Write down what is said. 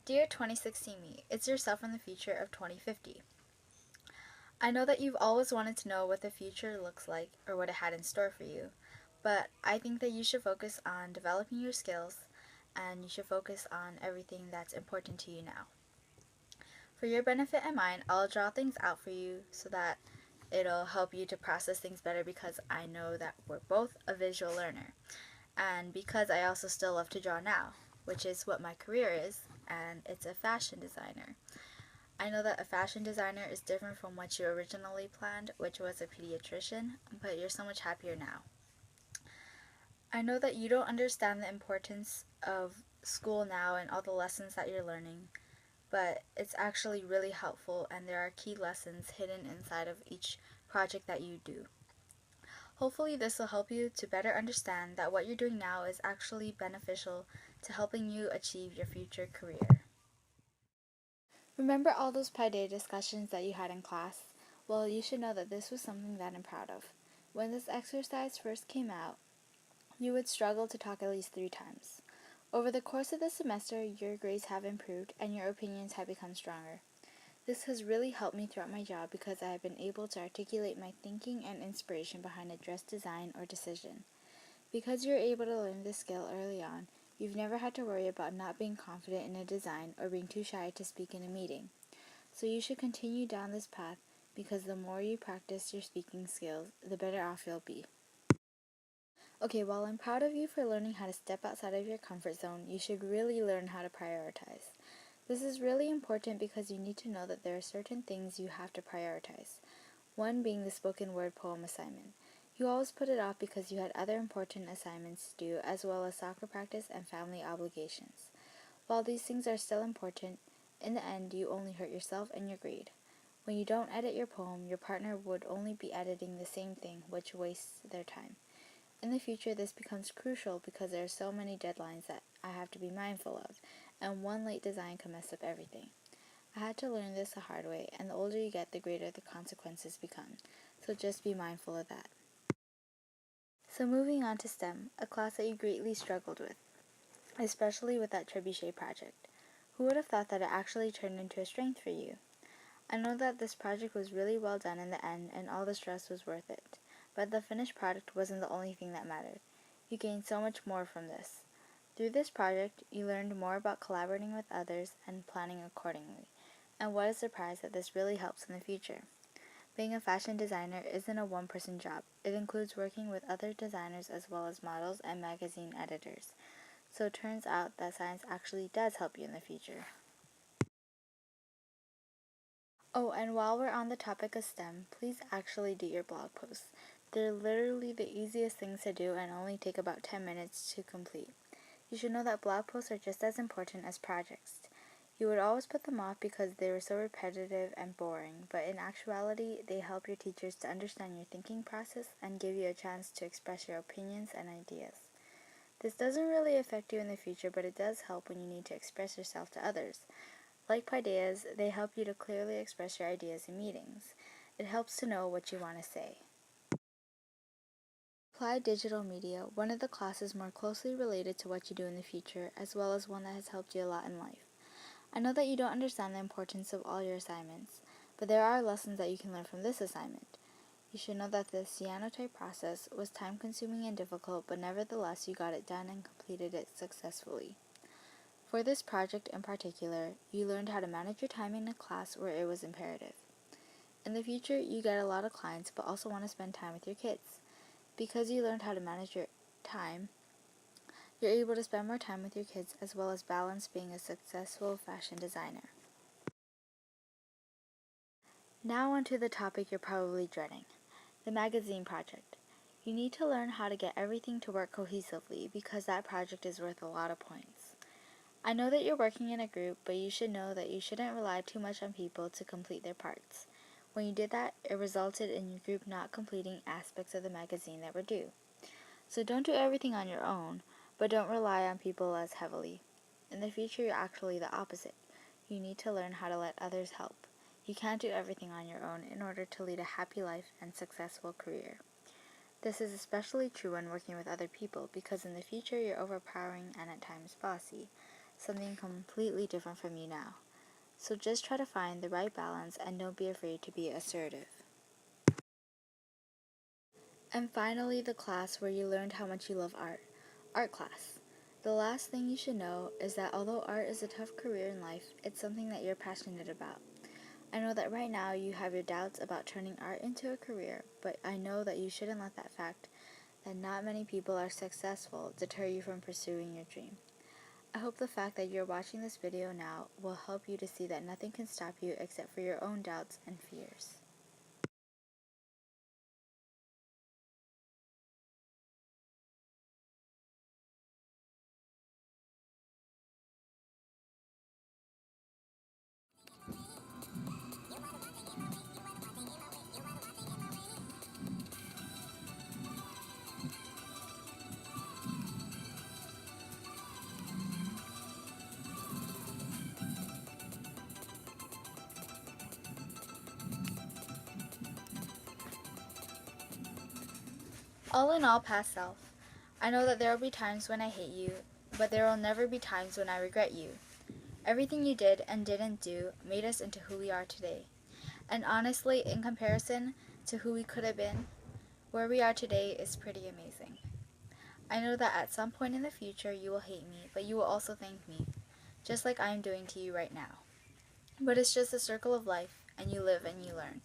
Dear 2016 me, it's yourself from the future of 2050. I know that you've always wanted to know what the future looks like or what it had in store for you, but I think that you should focus on developing your skills and you should focus on everything that's important to you now. For your benefit and mine, I'll draw things out for you so that it'll help you to process things better because I know that we're both a visual learner. And because I also still love to draw now, which is what my career is, and it's a fashion designer. I know that a fashion designer is different from what you originally planned, which was a pediatrician, but you're so much happier now. I know that you don't understand the importance of school now and all the lessons that you're learning, but it's actually really helpful and there are key lessons hidden inside of each project that you do. Hopefully this will help you to better understand that what you're doing now is actually beneficial to helping you achieve your future career. Remember all those Pi Day discussions that you had in class? Well, you should know that this was something that I'm proud of. When this exercise first came out, you would struggle to talk at least 3 times. Over the course of the semester, your grades have improved and your opinions have become stronger. This has really helped me throughout my job because I have been able to articulate my thinking and inspiration behind a dress design or decision. Because you're able to learn this skill early on, you've never had to worry about not being confident in a design or being too shy to speak in a meeting. So you should continue down this path because the more you practice your speaking skills, the better off you'll be. Okay, while I'm proud of you for learning how to step outside of your comfort zone, you should really learn how to prioritize. This is really important because you need to know that there are certain things you have to prioritize. One being the spoken word poem assignment. You always put it off because you had other important assignments to do, as well as soccer practice and family obligations. While these things are still important, in the end you only hurt yourself and your grade. When you don't edit your poem, your partner would only be editing the same thing, which wastes their time. In the future, this becomes crucial because there are so many deadlines that I have to be mindful of, and one late design can mess up everything. I had to learn this the hard way, and the older you get, the greater the consequences become, so just be mindful of that. So moving on to STEM, a class that you greatly struggled with, especially with that trebuchet project. Who would have thought that it actually turned into a strength for you? I know that this project was really well done in the end and all the stress was worth it, but the finished product wasn't the only thing that mattered. You gained so much more from this. Through this project, you learned more about collaborating with others and planning accordingly, and what a surprise that this really helps in the future. Being a fashion designer isn't a one-person job. It includes working with other designers as well as models and magazine editors. So it turns out that science actually does help you in the future. Oh, and while we're on the topic of STEM, please actually do your blog posts. They're literally the easiest things to do and only take about 10 minutes to complete. You should know that blog posts are just as important as projects. You would always put them off because they were so repetitive and boring, but in actuality, they help your teachers to understand your thinking process and give you a chance to express your opinions and ideas. This doesn't really affect you in the future, but it does help when you need to express yourself to others. Like Paideas, they help you to clearly express your ideas in meetings. It helps to know what you want to say. Applied Digital Media, one of the classes more closely related to what you do in the future, as well as one that has helped you a lot in life. I know that you don't understand the importance of all your assignments, but there are lessons that you can learn from this assignment. You should know that the cyanotype process was time-consuming and difficult, but nevertheless you got it done and completed it successfully. For this project in particular, you learned how to manage your time in a class where it was imperative. In the future, you get a lot of clients, but also want to spend time with your kids. Because you learned how to manage your time, you're able to spend more time with your kids as well as balance being a successful fashion designer. Now onto the topic you're probably dreading, the magazine project. You need to learn how to get everything to work cohesively because that project is worth a lot of points. I know that you're working in a group, but you should know that you shouldn't rely too much on people to complete their parts. When you did that, it resulted in your group not completing aspects of the magazine that were due. So don't do everything on your own, but don't rely on people as heavily. In the future, you're actually the opposite. You need to learn how to let others help. You can't do everything on your own in order to lead a happy life and successful career. This is especially true when working with other people because in the future you're overpowering and at times bossy. something completely different from you now. So just try to find the right balance and don't be afraid to be assertive. And finally, the class where you learned how much you love art. Art class. The last thing you should know is that although art is a tough career in life, it's something that you're passionate about. I know that right now you have your doubts about turning art into a career, but I know that you shouldn't let that fact that not many people are successful deter you from pursuing your dream. I hope the fact that you're watching this video now will help you to see that nothing can stop you except for your own doubts and fears. All in all, past self, I know that there will be times when I hate you, but there will never be times when I regret you. Everything you did and didn't do made us into who we are today. And honestly, in comparison to who we could have been, where we are today is pretty amazing. I know that at some point in the future you will hate me, but you will also thank me, just like I am doing to you right now. But it's just a circle of life, and you live and you learn.